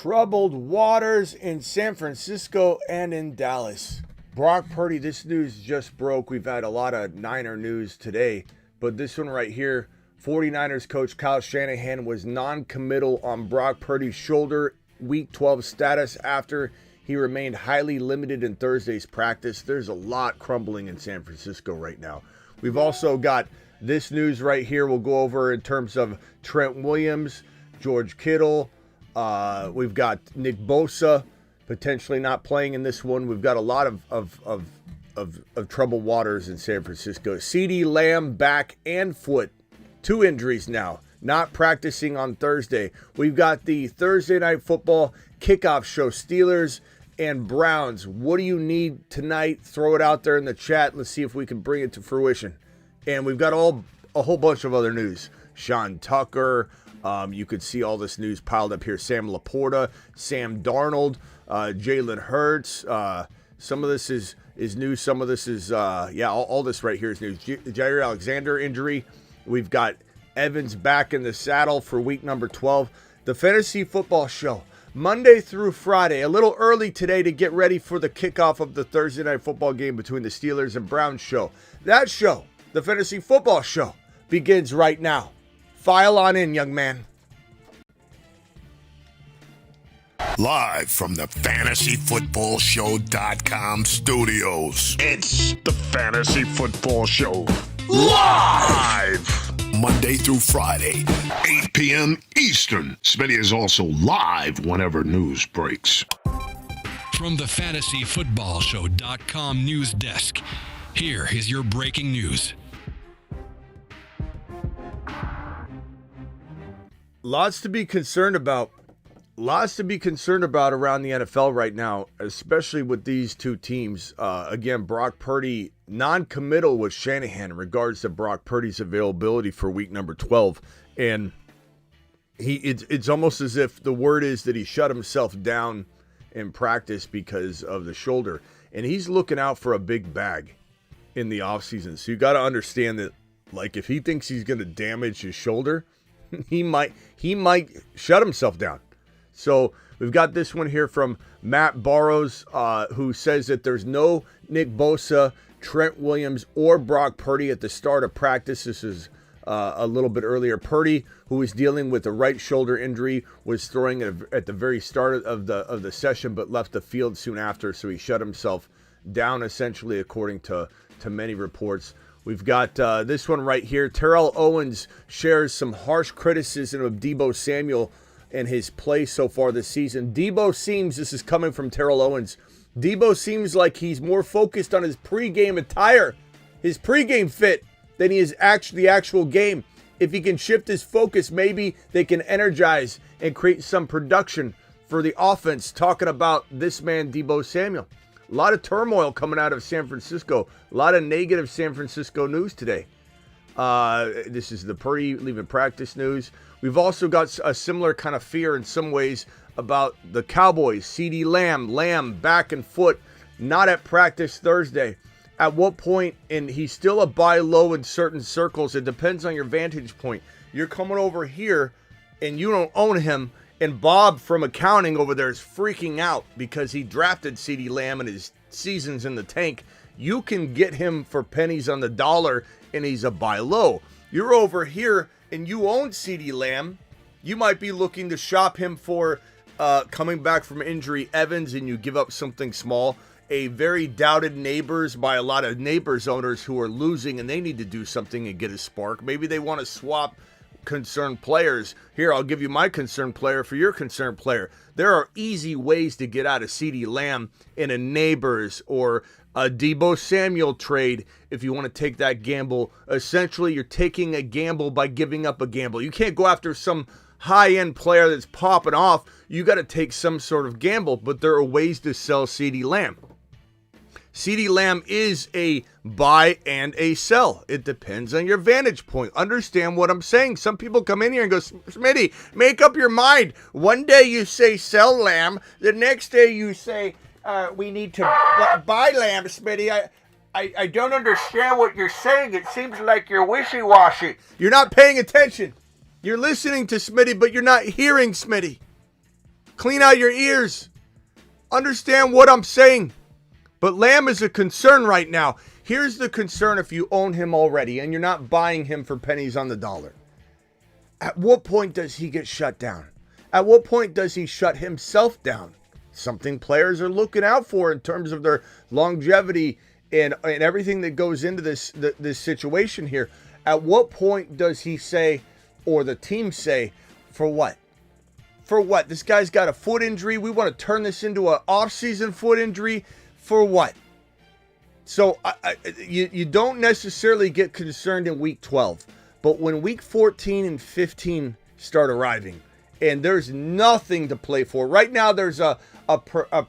Troubled waters in San Francisco and in Dallas. Brock Purdy, this news just broke. We've had a lot of Niner news today, but this one right here, 49ers coach Kyle Shanahan was non-committal on Brock Purdy's shoulder Week 12 status after he remained highly limited in Thursday's practice. There's a lot crumbling in San Francisco right now. We've also got this news right here we'll go over in terms of Trent Williams, George Kittle. We've got Nick Bosa potentially not playing in this one. We've got a lot of troubled waters in San Francisco. CeeDee Lamb back and foot. 2 injuries now. Not practicing on Thursday. We've got the Thursday Night Football kickoff show. Steelers and Browns. What do you need tonight? Throw it out there in the chat. Let's see if we can bring it to fruition. And we've got a whole bunch of other news. Sean Tucker. You could see all this news piled up here. Sam Laporta, Sam Darnold, Jalen Hurts. Some of this is news. Some of this is, all this right here is news. Jair Alexander injury. We've got Evans back in the saddle for week number 12. The Fantasy Football Show, Monday through Friday. A little early today to get ready for the kickoff of the Thursday Night Football game between the Steelers and Browns show. That show, the Fantasy Football Show, begins right now. File on in, young man. Live from the FantasyFootballShow.com studios. It's the Fantasy Football Show. Live! Monday through Friday, 8 p.m. Eastern. Smitty is also live whenever news breaks. From the FantasyFootballShow.com news desk, here is your breaking news. Lots to be concerned about. Lots to be concerned about around the NFL right now, especially with these two teams. Again, Brock Purdy, non-committal with Shanahan in regards to Brock Purdy's availability for week number 12. And it's almost as if the word is that he shut himself down in practice because of the shoulder. And he's looking out for a big bag in the offseason. So you got to understand that, like, if he thinks he's going to damage his shoulder, he might shut himself down. So we've got this one here from Matt Barrows, who says that there's no Nick Bosa, Trent Williams, or Brock Purdy at the start of practice. This is a little bit earlier. Purdy, who was dealing with a right shoulder injury, was throwing at the very start of the session, but left the field soon after. So he shut himself down, essentially, according to many reports. We've got this one right here. Terrell Owens shares some harsh criticism of Deebo Samuel and his play so far this season. This is coming from Terrell Owens. Deebo seems like he's more focused on his pregame attire, his pregame fit, than he is the actual game. If he can shift his focus, maybe they can energize and create some production for the offense. Talking about this man, Deebo Samuel. A lot of turmoil coming out of San Francisco. A lot of negative San Francisco news today. This is the Purdy leaving practice news. We've also got a similar kind of fear in some ways about the Cowboys. CeeDee Lamb back and foot, not at practice Thursday. At what point, and he's still a buy low in certain circles. It depends on your vantage point. You're coming over here and you don't own him, and Bob from accounting over there is freaking out because he drafted CeeDee Lamb and his season's in the tank. You can get him for pennies on the dollar and he's a buy low. You're over here and you own CeeDee Lamb. You might be looking to shop him for coming back from injury Evans, and you give up something small. A very doubted Neighbors by a lot of Neighbors owners who are losing, and they need to do something and get a spark. Maybe they want to swap concerned players. Here, I'll give you my concerned player for your concerned player. There are easy ways to get out of CeeDee Lamb in a Neighbors or a Deebo Samuel trade if you want to take that gamble. Essentially, you're taking a gamble by giving up a gamble. You can't go after some high-end player that's popping off. You got to take some sort of gamble, but there are ways to sell CeeDee Lamb. CeeDee Lamb is a buy and a sell. It depends on your vantage point. Understand what I'm saying. Some people come in here and go, Smitty, make up your mind. One day you say sell Lamb. The next day you say we need to buy Lamb, Smitty. I don't understand what you're saying. It seems like you're wishy-washy. You're not paying attention. You're listening to Smitty, but you're not hearing Smitty. Clean out your ears. Understand what I'm saying. But Lamb is a concern right now. Here's the concern if you own him already and you're not buying him for pennies on the dollar. At what point does he get shut down? At what point does he shut himself down? Something players are looking out for in terms of their longevity and everything that goes into this situation here. At what point does he say, or the team say, for what? For what? This guy's got a foot injury. We want to turn this into an off-season foot injury. For what? So you don't necessarily get concerned in week 12. But when week 14 and 15 start arriving, and there's nothing to play for. Right now, there's a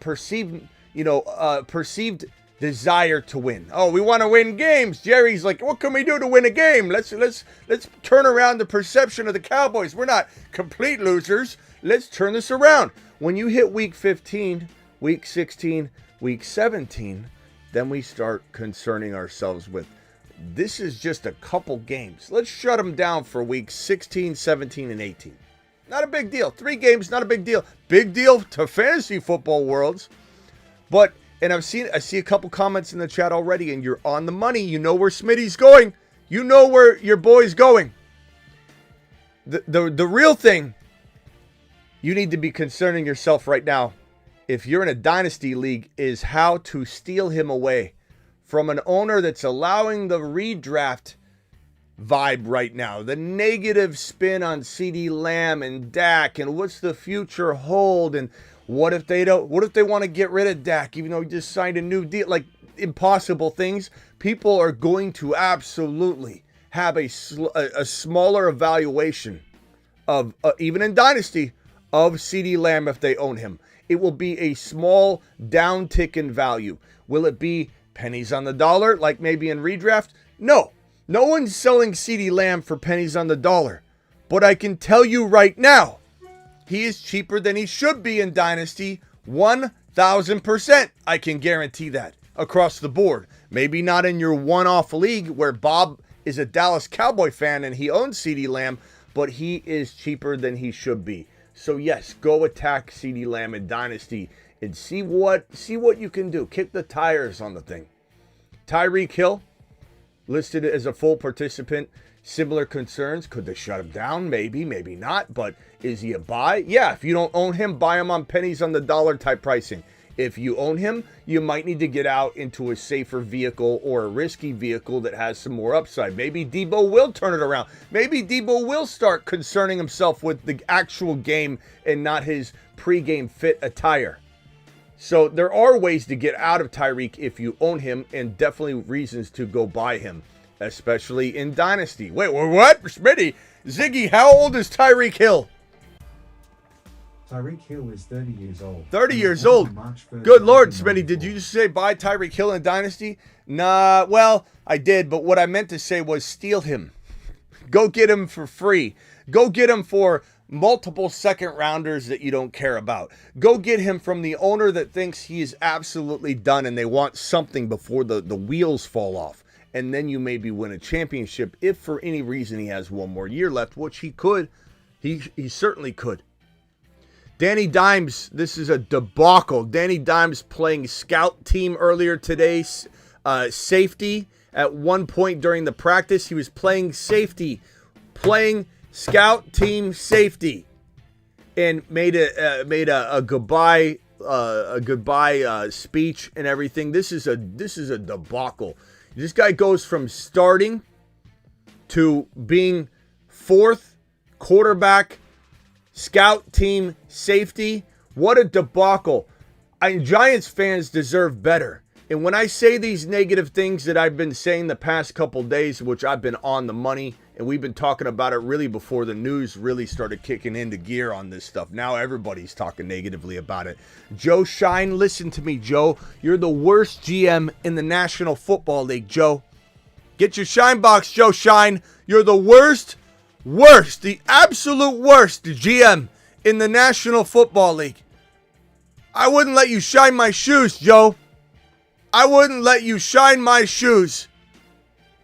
perceived desire to win. Oh, we want to win games. Jerry's like, what can we do to win a game? Let's turn around the perception of the Cowboys. We're not complete losers. Let's turn this around. When you hit week 15, week 16, week 17, then we start concerning ourselves with, this is just a couple games. Let's shut them down for weeks 16, 17, and 18. Not a big deal. 3 games, not a big deal. Big deal to fantasy football worlds. But, and I see a couple comments in the chat already, and you're on the money. You know where Smitty's going. You know where your boy's going. The real thing, you need to be concerning yourself right now, if you're in a dynasty league, is how to steal him away from an owner that's allowing the redraft vibe right now. The negative spin on CeeDee Lamb and Dak, and what's the future hold, and what if they want to get rid of Dak even though he just signed a new deal? Like, impossible things. People are going to absolutely have a smaller evaluation of even in dynasty of CeeDee Lamb if they own him. It will be a small downtick in value. Will it be pennies on the dollar like maybe in redraft? No. No one's selling CeeDee Lamb for pennies on the dollar. But I can tell you right now, he is cheaper than he should be in Dynasty, 1,000%. I can guarantee that across the board. Maybe not in your one-off league where Bob is a Dallas Cowboy fan and he owns CeeDee Lamb, but he is cheaper than he should be. So yes, go attack CeeDee Lamb in Dynasty and see what you can do. Kick the tires on the thing. Tyreek Hill, listed as a full participant. Similar concerns. Could they shut him down? Maybe, maybe not. But is he a buy? Yeah, if you don't own him, buy him on pennies on the dollar type pricing. If you own him, you might need to get out into a safer vehicle or a risky vehicle that has some more upside. Maybe Debo will turn it around. Maybe Debo will start concerning himself with the actual game and not his pregame fit attire. So there are ways to get out of Tyreek if you own him, and definitely reasons to go buy him, especially in Dynasty. Wait, what? Smitty, Ziggy, how old is Tyreek Hill? Tyreek Hill is 30 years old. 30 years old. Good Lord, Smitty, did you just say buy Tyreek Hill in Dynasty? Nah, well, I did, but what I meant to say was steal him. Go get him for free. Go get him for multiple second rounders that you don't care about. Go get him from the owner that thinks he is absolutely done and they want something before the wheels fall off. And then you maybe win a championship if for any reason he has one more year left, which he could. He certainly could. Danny Dimes, this is a debacle. Danny Dimes playing scout team earlier today, safety. At one point during the practice, he was playing safety, playing scout team safety, and made a goodbye speech and everything. This is a debacle. This guy goes from starting to being fourth quarterback, scout team safety. What a debacle. Giants fans deserve better. And when I say these negative things that I've been saying the past couple days, which I've been on the money, and we've been talking about it really before the news really started kicking into gear on this stuff. Now everybody's talking negatively about it. Joe Shine, listen to me, Joe. You're the worst GM in the National Football League, Joe. Get your shine box, Joe Shine. You're the worst, the absolute worst GM in the National Football League. I wouldn't let you shine my shoes, Joe. I wouldn't let you shine my shoes.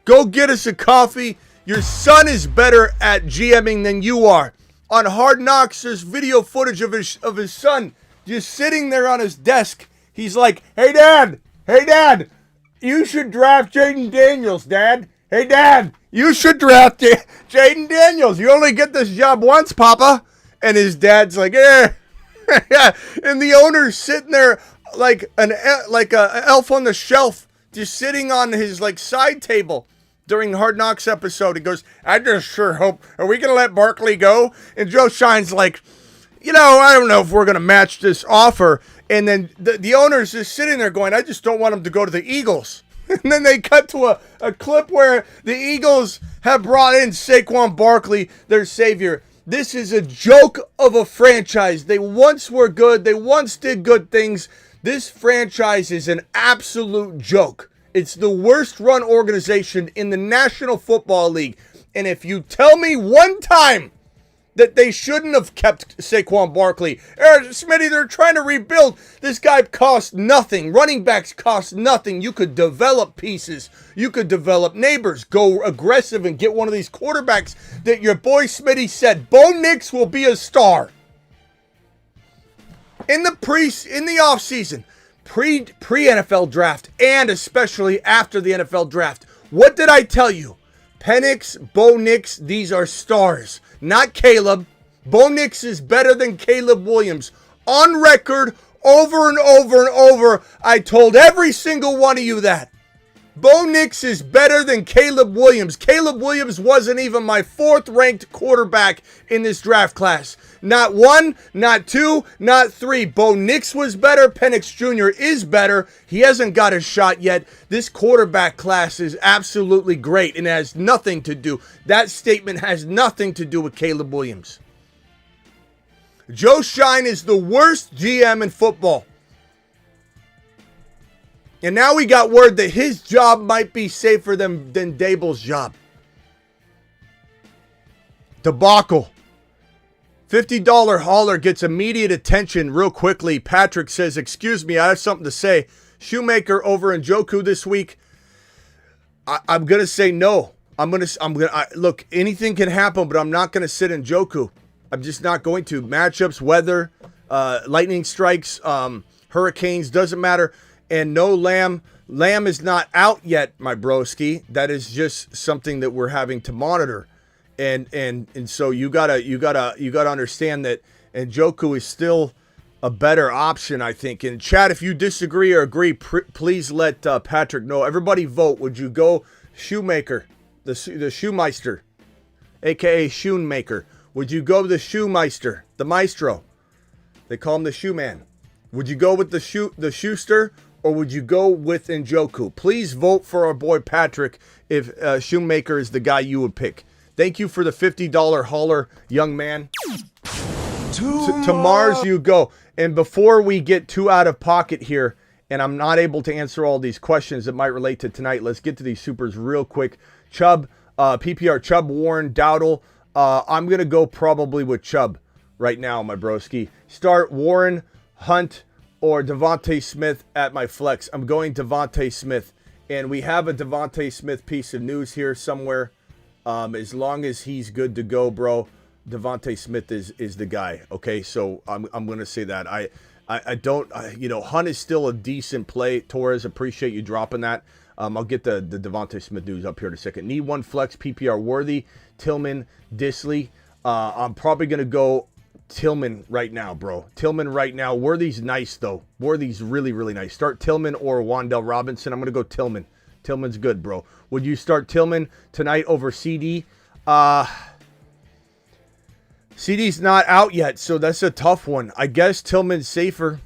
Go get us a coffee. Your son is better at GMing than you are. On Hard Knocks, there's video footage of his son just sitting there on his desk. He's like, hey, Dad, you should draft Jaden Daniels, Dad. Hey, Dad, you should draft Jaden Daniels. You only get this job once, Papa. And his dad's like, yeah. And the owner's sitting there like a elf on the shelf, just sitting on his like side table during the Hard Knocks episode. He goes, I just sure hope, are we going to let Barkley go? And Joe Shine's like, I don't know if we're going to match this offer. And then the owner's just sitting there going, I just don't want him to go to the Eagles. And then they cut to a clip where the Eagles have brought in Saquon Barkley, their savior. This is a joke of a franchise. They once were good. They once did good things. This franchise is an absolute joke. It's the worst run organization in the National Football League. And if you tell me one time that they shouldn't have kept Saquon Barkley, Smitty, they're trying to rebuild. This guy costs nothing. Running backs cost nothing. You could develop pieces. You could develop neighbors. Go aggressive and get one of these quarterbacks that your boy Smitty said, Bo Nix will be a star. In the offseason, pre-NFL draft, and especially after the NFL draft, what did I tell you? Penix, Bo Nix, these are stars. Not Caleb. Bo Nix is better than Caleb Williams. On record, over and over and over, I told every single one of you that. Bo Nix is better than Caleb Williams. Caleb Williams wasn't even my 4th-ranked quarterback in this draft class. Not 1, not 2, not 3. Bo Nix was better. Penix Jr. is better. He hasn't got his shot yet. This quarterback class is absolutely great and has nothing to do. That statement has nothing to do with Caleb Williams. Joe Shine is the worst GM in football. And now we got word that his job might be safer than Dable's job. Debacle. $50 hauler gets immediate attention real quickly. Patrick says, excuse me, I have something to say. Shoemaker over in Njoku this week. I'm going to say no. Look, anything can happen, but I'm not going to sit in Njoku. I'm just not going to. Matchups, weather, lightning strikes, hurricanes, doesn't matter. And no Lamb. Lamb is not out yet, my broski. That is just something that we're having to monitor. And so you gotta understand that Njoku is still a better option, I think. And chat, if you disagree or agree, please let Patrick know. Everybody vote. Would you go Shoemaker, the Shoemeister, aka Shoemaker? Would you go the Shoemeister, the Maestro? They call him the Shoeman. Would you go with the Schuster? Or would you go with Njoku? Please vote for our boy Patrick if Shoemaker is the guy you would pick. Thank you for the $50 hauler, young man. To Mars you go. And before we get too out of pocket here, and I'm not able to answer all these questions that might relate to tonight, let's get to these supers real quick. Chubb, PPR, Chubb, Warren, Dowdle. I'm going to go probably with Chubb right now, my broski. Start Warren, Hunt, or Devontae Smith at my flex. I'm going Devontae Smith. And we have a Devontae Smith piece of news here somewhere. As long as he's good to go, bro, Devontae Smith is the guy. Okay, so I'm going to say that. I don't, Hunt is still a decent play. Torres, appreciate you dropping that. I'll get the Devontae Smith news up here in a second. Need one flex, PPR Worthy, Tillman, Disley. I'm probably going to go Tillman right now, bro. Tillman right now. Worthy's nice, though. Worthy's really, really nice. Start Tillman or Wan'Dale Robinson. I'm going to go Tillman. Tillman's good, bro. Would you start Tillman tonight over CD? CD's not out yet, so that's a tough one. I guess Tillman's safer.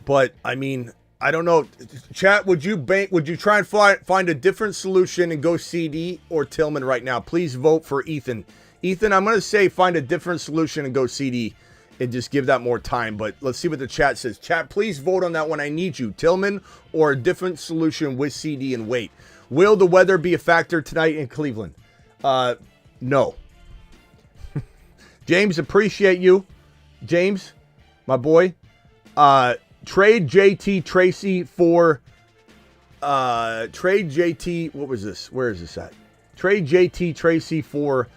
But, I mean, I don't know. Chat, would you try and find a different solution and go CD or Tillman right now? Please vote for Ethan. Ethan, I'm going to say find a different solution and go CD and just give that more time. But let's see what the chat says. Chat, please vote on that one. I need you. Tillman or a different solution with CD and wait. Will the weather be a factor tonight in Cleveland? No. James, appreciate you. James, my boy. Trade JT Tracy for... trade JT... What was this? Where is this at? Trade JT Tracy for...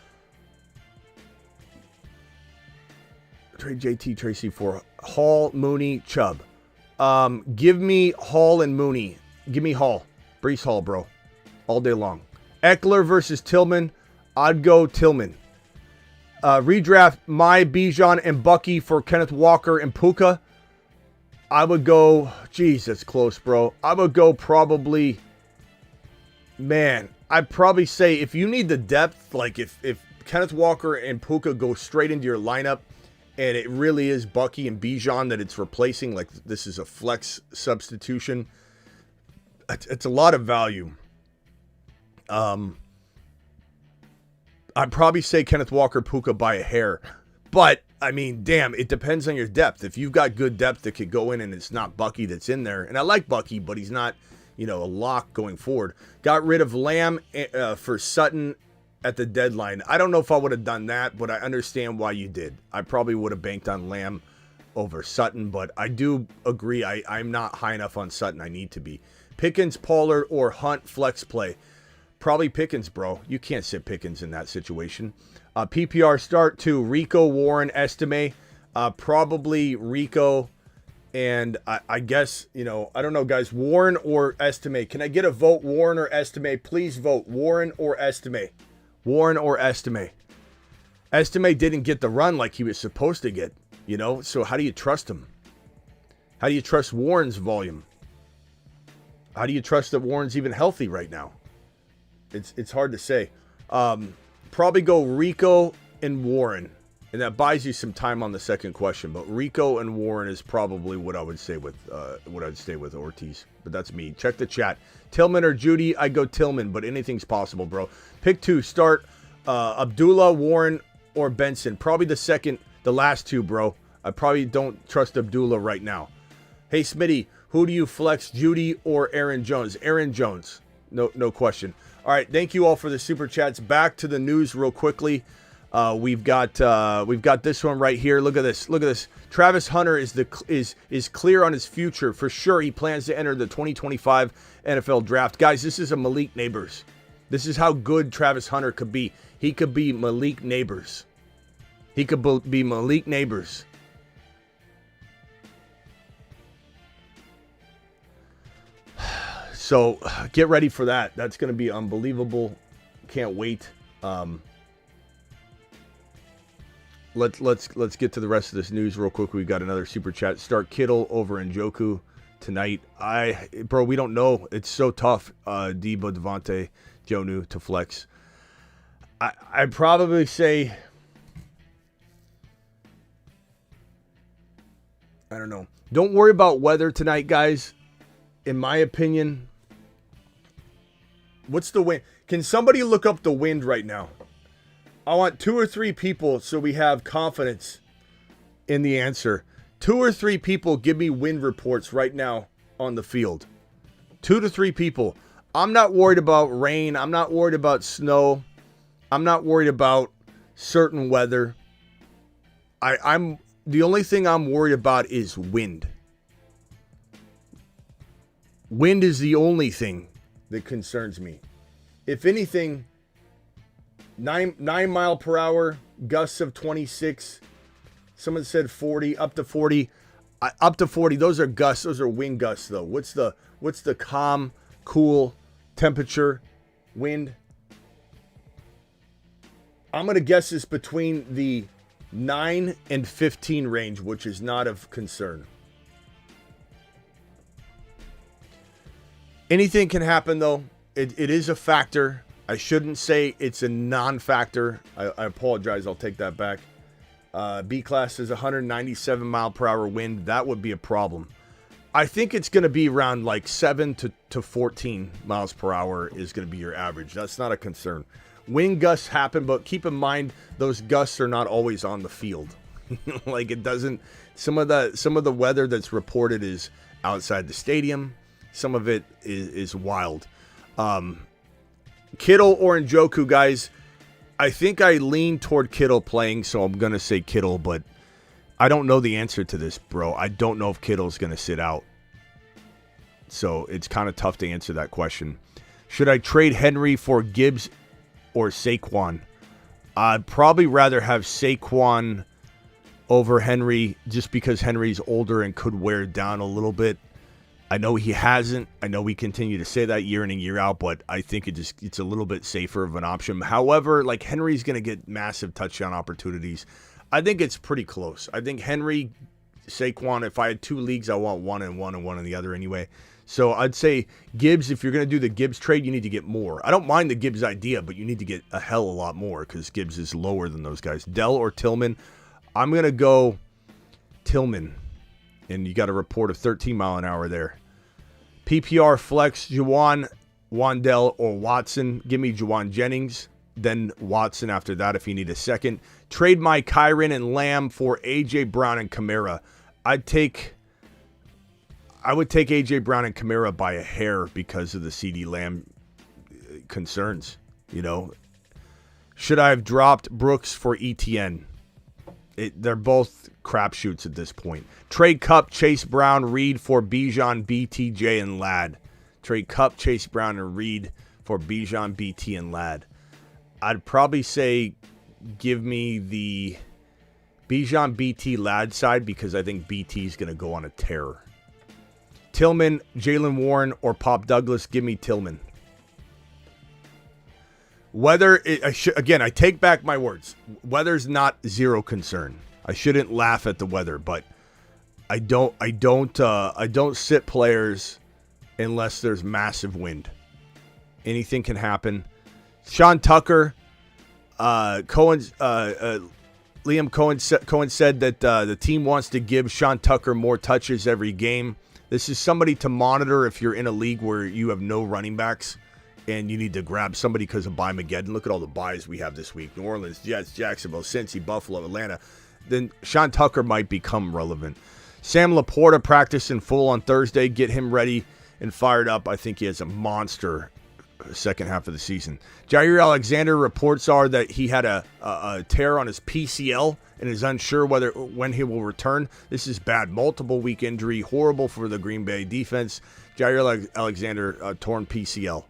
Trade JT Tracy for Hall, Mooney, Chubb. Give me Hall and Mooney. Give me Hall. Brees Hall, bro. All day long. Eckler versus Tillman. I'd go Tillman. Redraft my Bijan and Bucky for Kenneth Walker and Puka. I would go, geez, that's close, bro. I would go probably, man, I'd probably say if you need the depth, like if Kenneth Walker and Puka go straight into your lineup and it really is Bucky and Bijan that it's replacing, like this is a flex substitution, it's a lot of value. I'd probably say Kenneth Walker, Puka by a hair. But, I mean, damn, it depends on your depth. If you've got good depth that could go in and it's not Bucky that's in there, and I like Bucky, but he's not, a lock going forward. Got rid of Lamb for Sutton at the deadline. I don't know if I would have done that, but I understand why you did. I probably would have banked on Lamb over Sutton, but I do agree I'm not high enough on Sutton. I need to be. Pickens, Pollard, or Hunt flex play. Probably Pickens, bro. You can't sit Pickens in that situation. PPR start to Rico, Warren, Estime. Probably Rico. And I guess, I don't know, guys. Warren or Estime. Can I get a vote, Warren or Estime? Please vote. Warren or Estime. Warren or Estime. Estime didn't get the run like he was supposed to get, So how do you trust him? How do you trust Warren's volume? How do you trust that Warren's even healthy right now? It's hard to say. Probably go Rico and Warren, and that buys you some time on the second question. But Rico and Warren is probably what I would say with Ortiz. But that's me. Check the chat. Tillman or Judy? I go Tillman, but anything's possible, bro. Pick two. Start Abdullah, Warren, or Benson. Probably the last two, bro. I probably don't trust Abdullah right now. Hey Smitty, who do you flex, Judy or Aaron Jones? Aaron Jones, no question. All right, thank you all for the super chats. Back to the news real quickly. We've got this one right here. Look at this. Travis Hunter is clear on his future for sure. He plans to enter the 2025 NFL draft. Guys, this is a Malik Neighbors. This is how good Travis Hunter could be. He could be Malik Neighbors. He could be Malik Neighbors. So get ready for that. That's going to be unbelievable. Can't wait. Let's get to the rest of this news real quick. We've got another super chat. Start Kittle over Njoku tonight. Bro, we don't know. It's so tough. Debo, Devontae, Jonu to flex. I'd probably say, I don't know. Don't worry about weather tonight, guys. In my opinion, what's the wind? Can somebody look up the wind right now? I want 2 or 3 people so we have confidence in the answer. 2 or 3 people give me wind reports right now on the field. 2 to 3 people. I'm not worried about rain. I'm not worried about snow. I'm not worried about certain weather. I'm the only thing I'm worried about is wind. Wind is the only thing that concerns me. If anything, 9 mile per hour, gusts of 26. Someone said 40, up to 40. Up to 40, those are gusts. Those are wind gusts, though. What's the calm, cool temperature, wind? I'm going to guess it's between the 9 and 15 range, which is not of concern. Anything can happen, though. It is a factor. I shouldn't say it's a non-factor. I apologize. I'll take that back. B-class is 197 mile per hour wind. That would be a problem. I think it's going to be around like 7 to 14 miles per hour is going to be your average. That's not a concern. Wind gusts happen, but keep in mind those gusts are not always on the field. Like it doesn't. Some of the weather that's reported is outside the stadium. Some of it is wild. Kittle or Njoku, guys. I think I lean toward Kittle playing, so I'm going to say Kittle, but I don't know the answer to this, bro. I don't know if Kittle's going to sit out. So it's kind of tough to answer that question. Should I trade Henry for Gibbs or Saquon? I'd probably rather have Saquon over Henry just because Henry's older and could wear down a little bit. I know he hasn't. I know we continue to say that year in and year out, but I think it's a little bit safer of an option. However, like Henry's going to get massive touchdown opportunities. I think it's pretty close. I think Henry, Saquon, if I had 2 leagues, I want one and one in the other anyway. So I'd say Gibbs, if you're going to do the Gibbs trade, you need to get more. I don't mind the Gibbs idea, but you need to get a hell of a lot more because Gibbs is lower than those guys. Dell or Tillman? I'm going to go Tillman. And you got a report of 13 mile an hour there. PPR flex, Juwan, Wandell, or Watson. Give me Juwan Jennings, then Watson after that if you need a second. Trade my Kyron and Lamb for A.J. Brown and Kamara. I would take A.J. Brown and Kamara by a hair because of the C.D. Lamb concerns. You know, should I have dropped Brooks for ETN? They're both crapshoots at this point. Trade Cup, Chase Brown, Reed for Bijan, BTJ, and Ladd. Trade Cup, Chase Brown, and Reed for Bijan, BT, and Ladd. I'd probably say give me the Bijan, BT, Ladd side because I think BT is going to go on a tear. Tillman, Jalen Warren, or Pop Douglas. Give me Tillman. Again, I take back my words. Weather's not zero concern. I shouldn't laugh at the weather, but I don't sit players unless there's massive wind. Anything can happen. Sean Tucker, Liam Cohen said that the team wants to give Sean Tucker more touches every game. This is somebody to monitor if you're in a league where you have no running backs and you need to grab somebody because of Bye-Mageddon. Look at all the buys we have this week. New Orleans, Jets, Jacksonville, Cincy, Buffalo, Atlanta. Then Sean Tucker might become relevant. Sam Laporta practiced in full on Thursday. Get him ready and fired up. I think he has a monster second half of the season. Jair Alexander, reports are that he had a tear on his PCL and is unsure when he will return. This is bad. Multiple week injury. Horrible for the Green Bay defense. Jair Alexander, torn PCL.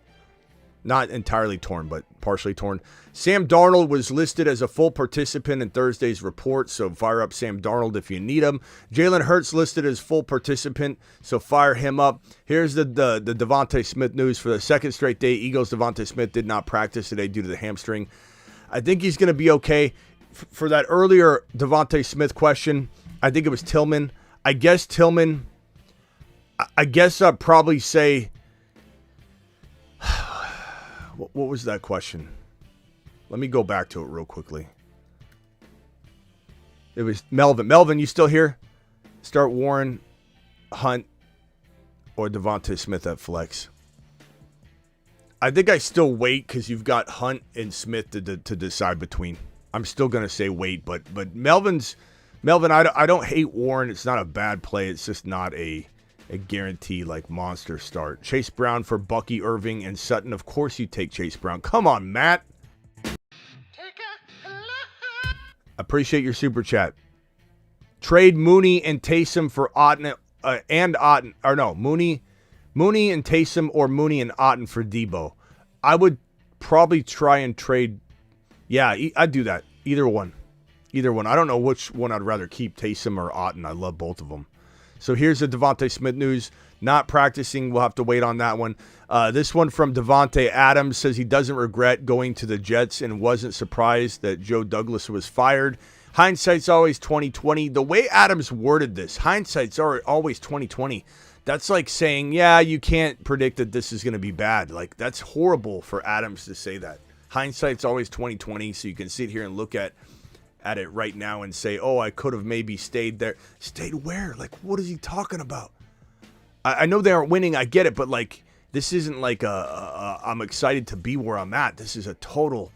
Not entirely torn, but partially torn. Sam Darnold was listed as a full participant in Thursday's report, so fire up Sam Darnold if you need him. Jalen Hurts listed as full participant, so fire him up. Here's the Devontae Smith news for the second straight day. Eagles' Devontae Smith did not practice today due to the hamstring. I think he's going to be okay. For that earlier Devontae Smith question, I think it was Tillman. I guess Tillman, I guess I'd probably say... What was that question? Let me go back to it real quickly. It was Melvin. Melvin, you still here? Start Warren, Hunt, or Devontae Smith at flex. I think I still wait because you've got Hunt and Smith to decide between. I'm still going to say wait, but Melvin, I don't hate Warren. It's not a bad play. It's just not a guarantee like monster start. Chase Brown for Bucky, Irving, and Sutton. Of course you take Chase Brown. Come on, Matt. Appreciate your super chat. Trade Mooney and Taysom for Otten and Otten. Or no, Mooney and Taysom or Mooney and Otten for Debo. I would probably try and trade. Yeah, I'd do that. Either one. I don't know which one I'd rather keep, Taysom or Otten. I love both of them. So here's the Devontae Smith news. Not practicing. We'll have to wait on that one. This one from Devontae Adams says he doesn't regret going to the Jets and wasn't surprised that Joe Douglas was fired. Hindsight's always 20/20. The way Adams worded this, hindsight's always 20/20. That's like saying, yeah, you can't predict that this is going to be bad. Like, that's horrible for Adams to say that. Hindsight's always 20/20, so you can sit here and look at it right now and say, oh, I could have maybe stayed there. Stayed where? Like, what is he talking about? I know they aren't winning. I get it. But, like, this isn't like I'm excited to be where I'm at. This is a total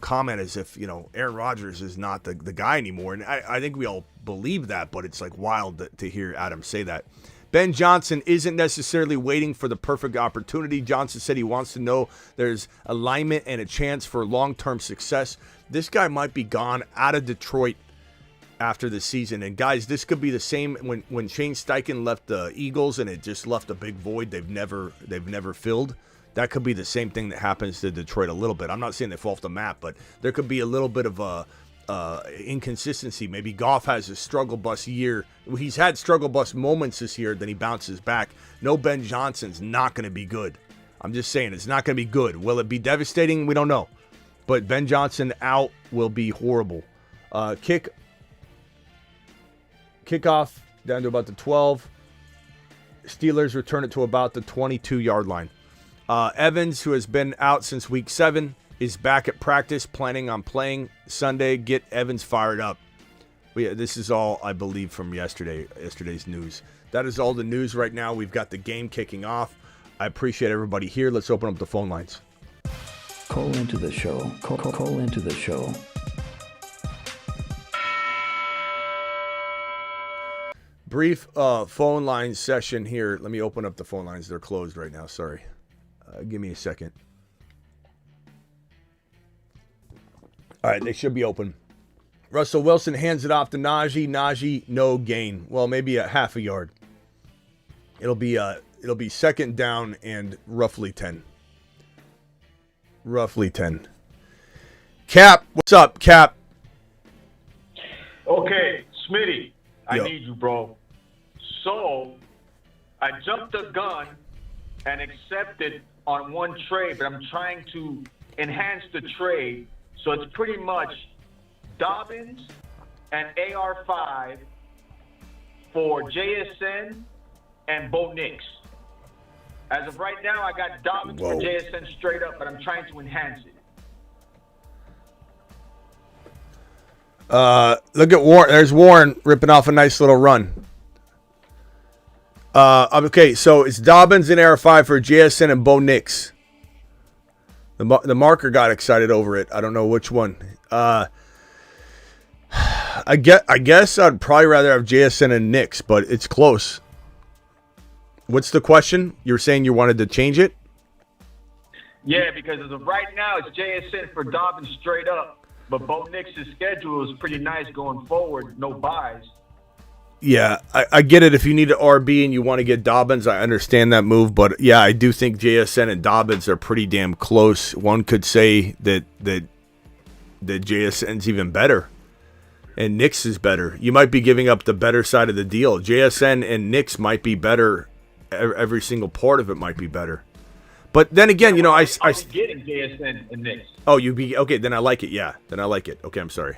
comment as if, Aaron Rodgers is not the guy anymore. And I think we all believe that, but it's like wild to hear Adam say that. Ben Johnson isn't necessarily waiting for the perfect opportunity. Johnson said he wants to know there's alignment and a chance for long-term success. This guy might be gone out of Detroit after the season. And guys, this could be the same when Shane Steichen left the Eagles and it just left a big void they've never filled. That could be the same thing that happens to Detroit a little bit. I'm not saying they fall off the map, but there could be a little bit of a inconsistency. Maybe Goff has a struggle bus year. He's had struggle bus moments this year, then he bounces back. No, Ben Johnson's not going to be good. I'm just saying, it's not going to be good. Will it be devastating? We don't know. But Ben Johnson out will be horrible. Kickoff down to about the 12. Steelers return it to about the 22-yard line. Evans, who has been out since week 7, is back at practice, planning on playing Sunday. Get Evans fired up. This is all, I believe, from yesterday's news. That is all the news right now. We've got the game kicking off. I appreciate everybody here. Let's open up the phone lines. Call into the show. Call into the show. Brief phone line session here. Let me open up the phone lines. They're closed right now. Sorry. Give me a second. All right, they should be open. Russell Wilson hands it off to Najee. Najee, no gain. Well, maybe a half a yard. It'll be second down and roughly 10. Roughly 10. Cap, what's up, Cap? Okay, Smitty, I Yo. need you, bro. So, I jumped the gun and accepted on one trade, but I'm trying to enhance the trade. So it's pretty much Dobbins and AR5 for JSN and Bo Nix. As of right now, I got Dobbins for JSN straight up, but I'm trying to enhance it. Look at Warren. There's Warren ripping off a nice little run. Okay, so it's Dobbins and AR5 for JSN and Bo Nix. The marker got excited over it. I don't know which one. I guess I'd probably rather have JSN and Nix, but it's close. What's the question? You're saying you wanted to change it? Yeah, because as of right now, it's JSN for Dobbins straight up. But Bo Nix's schedule is pretty nice going forward. No buys. Yeah, I get it. If you need an RB and you want to get Dobbins, I understand that move. But yeah, I do think JSN and Dobbins are pretty damn close. One could say that JSN's even better, and Nix is better. You might be giving up the better side of the deal. JSN and Nix might be better. Every single part of it might be better. But then again, I getting JSN and Nix. Oh, you'd be okay. Then I like it. Yeah, then I like it. Okay, I'm sorry.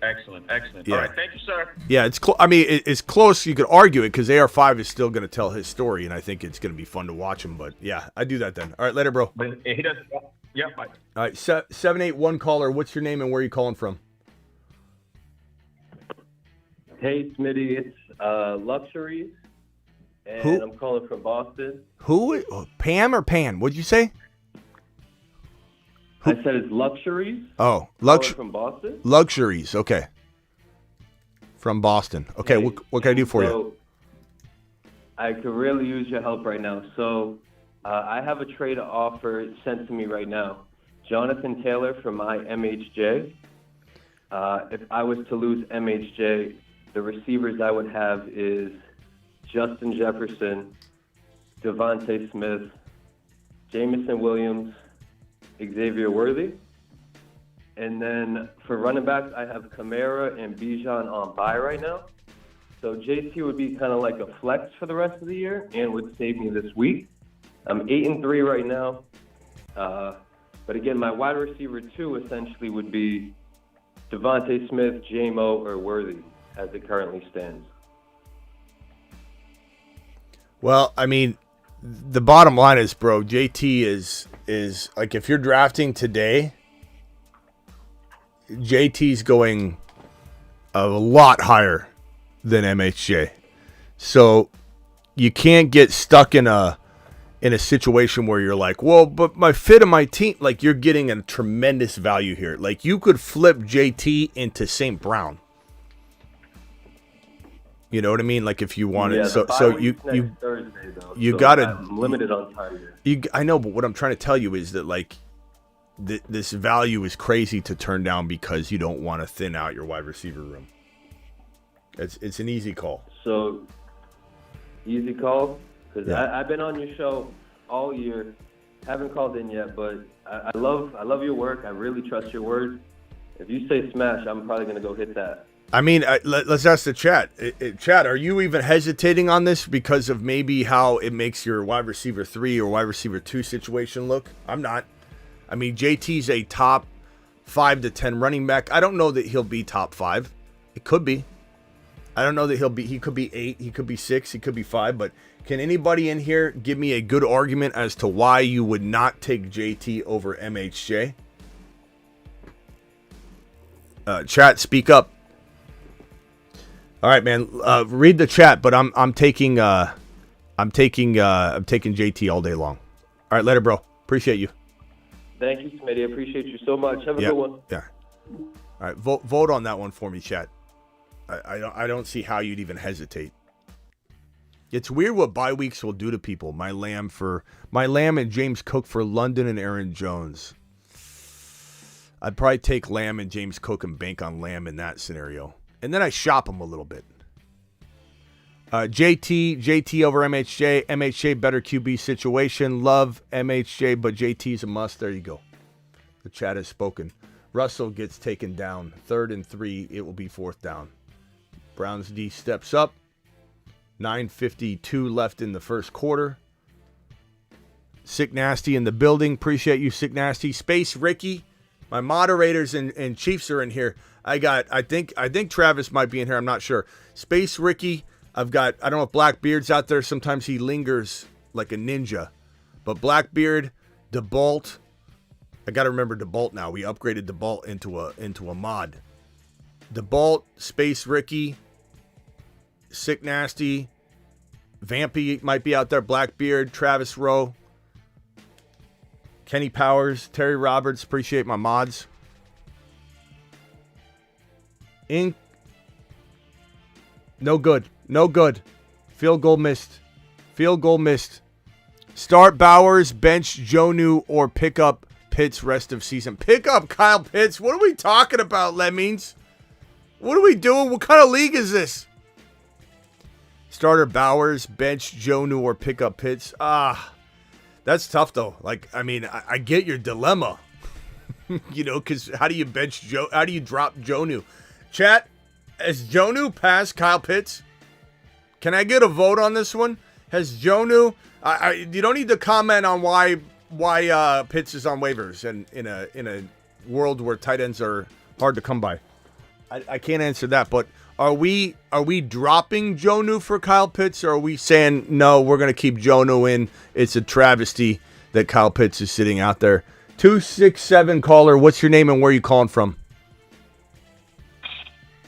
Excellent. Yeah. All right, thank you, sir. Yeah, it's I mean, it's close. You could argue it because AR5 is still going to tell his story, and I think it's going to be fun to watch him. But yeah, I do that then. All right, later, bro. But he doesn't. Yeah, bye. All right, 781 caller. What's your name and where are you calling from? Hey, Smitty, it's Luxuries, and Who? I'm calling from Boston. Who? Pam or Pan? What'd you say? I said it's Luxuries. Oh, Calling from Boston. Luxuries. Okay. From Boston. Okay, Hey, what can I do for you? so, I could really use your help right now. So I have a trade offer sent to me right now. Jonathan Taylor from my MHJ. If I was to lose MHJ, the receivers I would have is Justin Jefferson, Devontae Smith, Jamison Williams, Xavier Worthy. And then for running backs, I have Kamara and Bijan on bye right now. So JT would be kind of like a flex for the rest of the year and would save me this week. I'm 8-3 right now. But again, my wide receiver 2 essentially would be Devontae Smith, J-Mo, or Worthy as it currently stands. Well, I mean, the bottom line is, bro, JT is like if you're drafting today, JT's going a lot higher than MHJ. So you can't get stuck in a situation where you're like, well, but my fit of my team, like you're getting a tremendous value here. Like you could flip JT into St. Brown. You know what I mean? Like if you wanted, Yeah, so you Thursday, though, you so gotta I'm limited on time here. I know, but what I'm trying to tell you is that like this value is crazy to turn down because you don't want to thin out your wide receiver room. It's an easy call. So easy call, because Yeah. I've been on your show all year, haven't called in yet, but I love your work. I really trust your word, If you say smash, I'm probably going to go hit that. I mean, let's ask the chat. Chat, are you even hesitating on this because of maybe how it makes your wide receiver 3 or wide receiver 2 situation look? I'm not. I mean, JT's a top 5 to 10 running back. I don't know that he'll be top 5. It could be. I don't know that he could be 8, he could be 6, he could be 5, but can anybody in here give me a good argument as to why you would not take JT over MHJ? Chat, speak up. All right, man. Read the chat, but I'm taking JT all day long. All right, later, bro. Appreciate you. Thank you, Smitty. I appreciate you so much. Have a good one. Yeah. All right, vote on that one for me, chat. I don't see how you'd even hesitate. It's weird what bye weeks will do to people. My Lamb and James Cook for London and Aaron Jones. I'd probably take Lamb and James Cook and bank on Lamb in that scenario. And then I shop him a little bit. JT over MHJ. MHJ better QB situation. Love MHJ, but JT's a must. There you go. The chat has spoken. Russell gets taken down. 3rd and 3. It will be 4th down. Browns D steps up. 9:52 left in the first quarter. Sick Nasty in the building. Appreciate you, Sick Nasty. Space Ricky. My moderators and Chiefs are in here. I think Travis might be in here. I'm not sure. Space Ricky. I don't know if Blackbeard's out there. Sometimes he lingers like a ninja. But Blackbeard, DeBolt. I got to remember DeBolt now. We upgraded DeBolt into a mod. DeBolt, Space Ricky, Sick Nasty, Vampy might be out there. Blackbeard, Travis Rowe, Kenny Powers, Terry Roberts. Appreciate my mods. No good. Field goal missed. Start Bowers, bench Jonu, or pick up Pitts rest of season. Pick up Kyle Pitts. What are we talking about, Lemmings? What are we doing? What kind of league is this? Starter Bowers, bench Jonu, or pick up Pitts. That's tough though. Like, I mean, I get your dilemma. Because how do you how do you drop Jonu? Chat, has Jonu passed Kyle Pitts? Can I get a vote on this one? Has Jonu? You don't need to comment on why Pitts is on waivers and in a world where tight ends are hard to come by. I can't answer that, but are we dropping Jonu for Kyle Pitts, or are we saying no, we're going to keep Jonu in? It's a travesty that Kyle Pitts is sitting out there. 267 caller, what's your name and where are you calling from?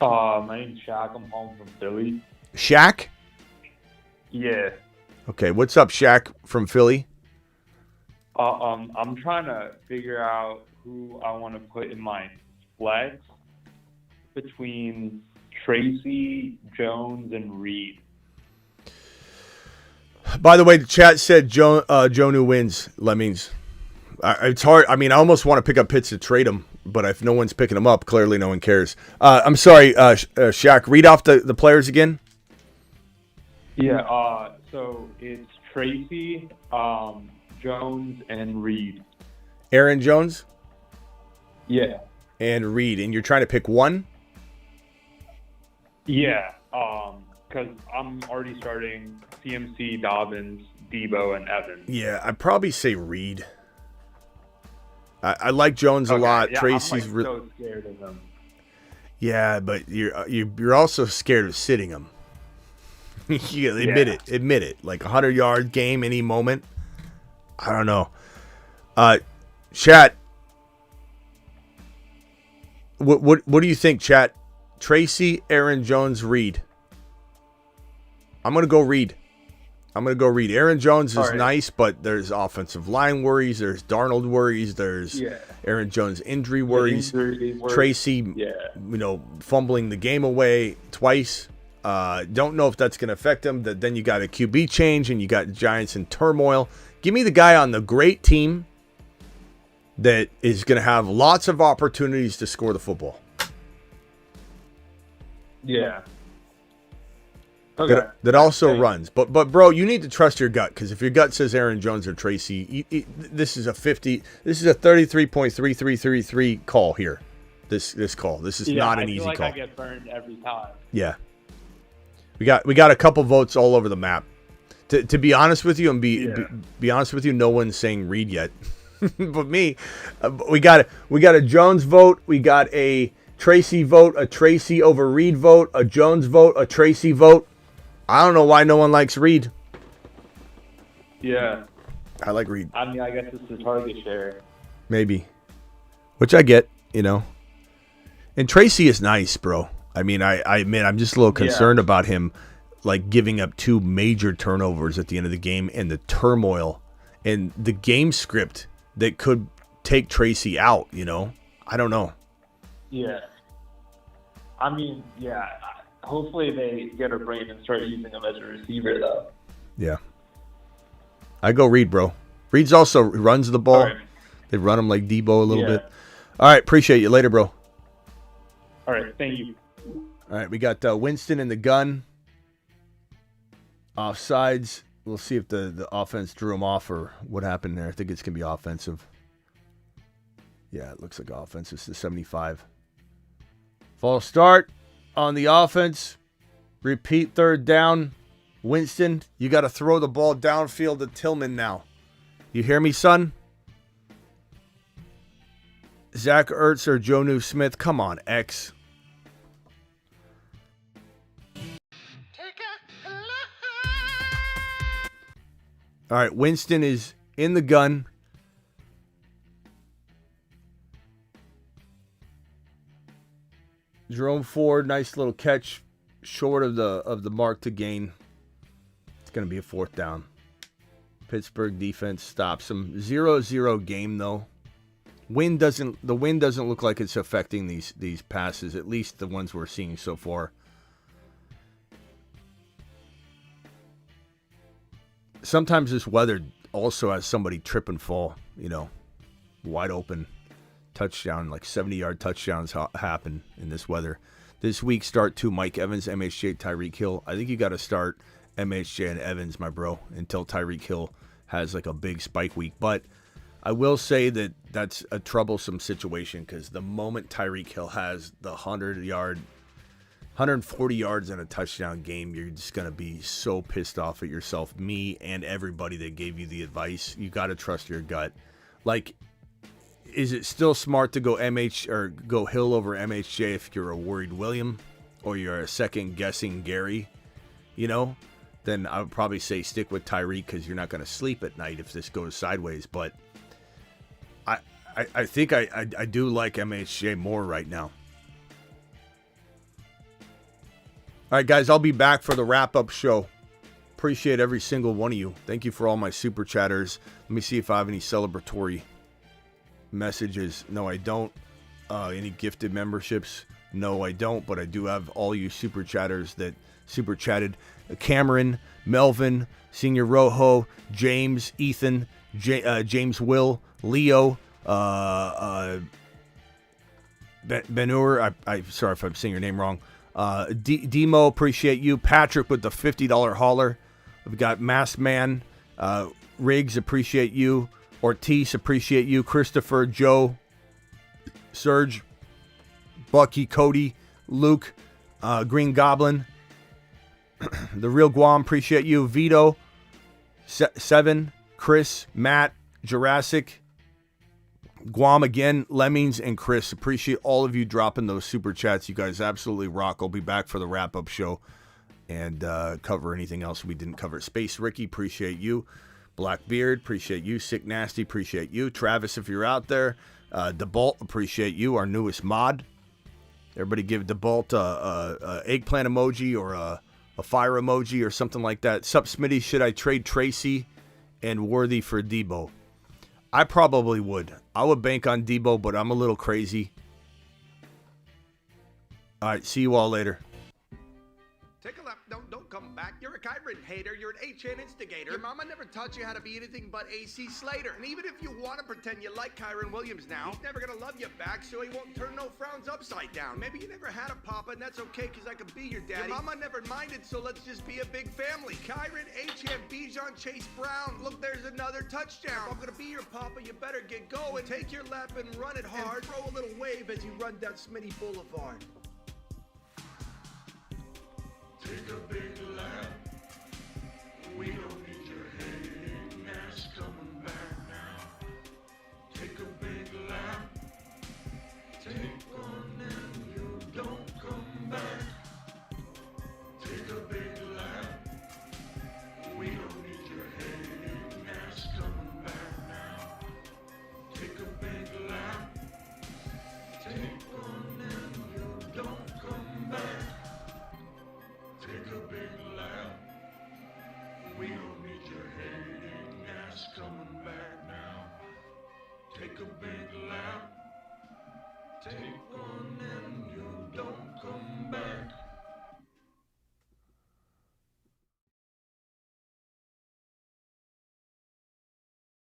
My name's Shaq. I'm home from Philly. Shaq? Yeah. Okay, what's up, Shaq from Philly? I'm trying to figure out who I want to put in my flex between Tracy, Jones, and Reed. By the way, the chat said Jonu wins. Lemmings. It's hard. I mean, I almost want to pick up Pitts to trade him, but if no one's picking him up, clearly no one cares. I'm sorry, Shaq. Read off the players again. Yeah. So it's Tracy, Jones, and Reed. Aaron Jones? Yeah. And Reed. And you're trying to pick one? Yeah. Because I'm already starting CMC, Dobbins, Debo, and Evans. Yeah, I'd probably say Reed. I like Jones a lot. Yeah, Tracy's I'm so scared of him. Yeah, but you're also scared of sitting him. Admit it. Like a 100-yard game any moment. I don't know. Chat. What do you think, chat? Tracy, Aaron Jones, Reed. I'm gonna go Reed. Aaron Jones is nice, but there's offensive line worries. There's Darnold worries. There's Aaron Jones injury worries. Tracy, fumbling the game away twice. Don't know if that's going to affect him. Then you got a QB change and you got Giants in turmoil. Give me the guy on the great team that is going to have lots of opportunities to score the football. Yeah. Okay. That also runs. But bro, you need to trust your gut, because if your gut says Aaron Jones or Tracy, this is a 33.3333 call here. This call. This is not an easy I feel like call. I get burned every time. Yeah. We got a couple votes all over the map. To be honest with you, and be honest with you, no one's saying Reed yet. But me, we got a Jones vote, we got a Tracy vote, a Tracy over Reed vote, a Jones vote, a Tracy vote. I don't know why no one likes Reed. Yeah. I like Reed. I mean, I guess it's the target share. Maybe. Which I get, you know. And Tracy is nice, bro. I mean, I admit I'm just a little concerned about him, like, giving up 2 major turnovers at the end of the game and the turmoil and the game script that could take Tracy out, you know? I don't know. Yeah. I mean, yeah. Hopefully they get a brain and start using him as a receiver, though. Yeah. I go Reed, bro. Reed's also runs the ball. Right. They run him like Debo a little bit. All right, appreciate you. Later, bro. All right, thank you. All right, we got Winston in the gun. Offsides. We'll see if the offense drew him off or what happened there. I think it's going to be offensive. Yeah, it looks like offense. It's the 75. False start on the offense. Repeat third down. Winston, you got to throw the ball downfield to Tillman now. You hear me, son? Zach Ertz or Jonnu Smith? Come on, X. All right, Winston is in the gun. Jerome Ford, nice little catch, short of the mark to gain. It's going to be a 4th down. Pittsburgh defense stops him. 0-0 game though. The wind doesn't look like it's affecting these passes, at least the ones we're seeing so far. Sometimes this weather also has somebody trip and fall, you know, wide open touchdown, like 70-yard touchdowns happen in this weather. This week, start 2 Mike Evans, MHJ, Tyreek Hill. I think you got to start MHJ and Evans, my bro, until Tyreek Hill has like a big spike week. But I will say that that's a troublesome situation because the moment Tyreek Hill has the 140 yards and a touchdown game, you're just going to be so pissed off at yourself, me and everybody that gave you the advice. You got to trust your gut. Like, is it still smart to go go Hill over MHJ if you're a worried William or you're a second guessing Gary, you know? Then I would probably say stick with Tyreek because you're not going to sleep at night if this goes sideways. But I think I do like MHJ more right now. All right, guys, I'll be back for the wrap-up show. Appreciate every single one of you. Thank you for all my super chatters. Let me see if I have any celebratory messages. No, I don't. Any gifted memberships? No, I don't. But I do have all you super chatters that super chatted. Cameron, Melvin, Senior Rojo, James, Ethan, James Will, Leo, Benur. I sorry if I'm saying your name wrong. Demo, appreciate you. Patrick with the $50 hauler. We've got Masked Man. Riggs, appreciate you. Ortiz, appreciate you. Christopher, Joe, Serge, Bucky, Cody, Luke, Green Goblin, The Real Guam, appreciate you. Vito, Seven, Chris, Matt, Jurassic, Guam again, Lemmings, and Chris. Appreciate all of you dropping those super chats. You guys absolutely rock. I'll be back for the wrap-up show and cover anything else we didn't cover. Space Ricky, appreciate you. Blackbeard, appreciate you. Sick Nasty, appreciate you. Travis, if you're out there. DeBalt, appreciate you. Our newest mod. Everybody give DeBalt a eggplant emoji or a fire emoji or something like that. Sup, Smitty, should I trade Tracy and Worthy for Debo? I probably would. I would bank on Debo, but I'm a little crazy. All right, see you all later. Take a lap. Don't go. come back. You're a Kyron hater. You're an HN instigator. Your mama never taught you how to be anything but AC Slater. And even if you want to pretend you like Kyron Williams now, he's never gonna love you back, so he won't turn no frowns upside down. Maybe you never had a papa, and that's okay, because I could be your daddy. Your mama never minded, so let's just be a big family. Kyron, HN, Bijan, Chase Brown. Look, there's another touchdown. If I'm gonna be your papa, you better get going. Take your lap and run it hard. And throw a little wave as you run down Smitty Boulevard. Take a big lap. We don't need your hating ass coming back now. Take a big lap. Take one and you don't come back. Take a big lap. We don't need your hating ass coming back now. Take a big lap. Take one and you don't come back. Take a big lap. We don't need your hating ass coming back now. Take a big lap. Take one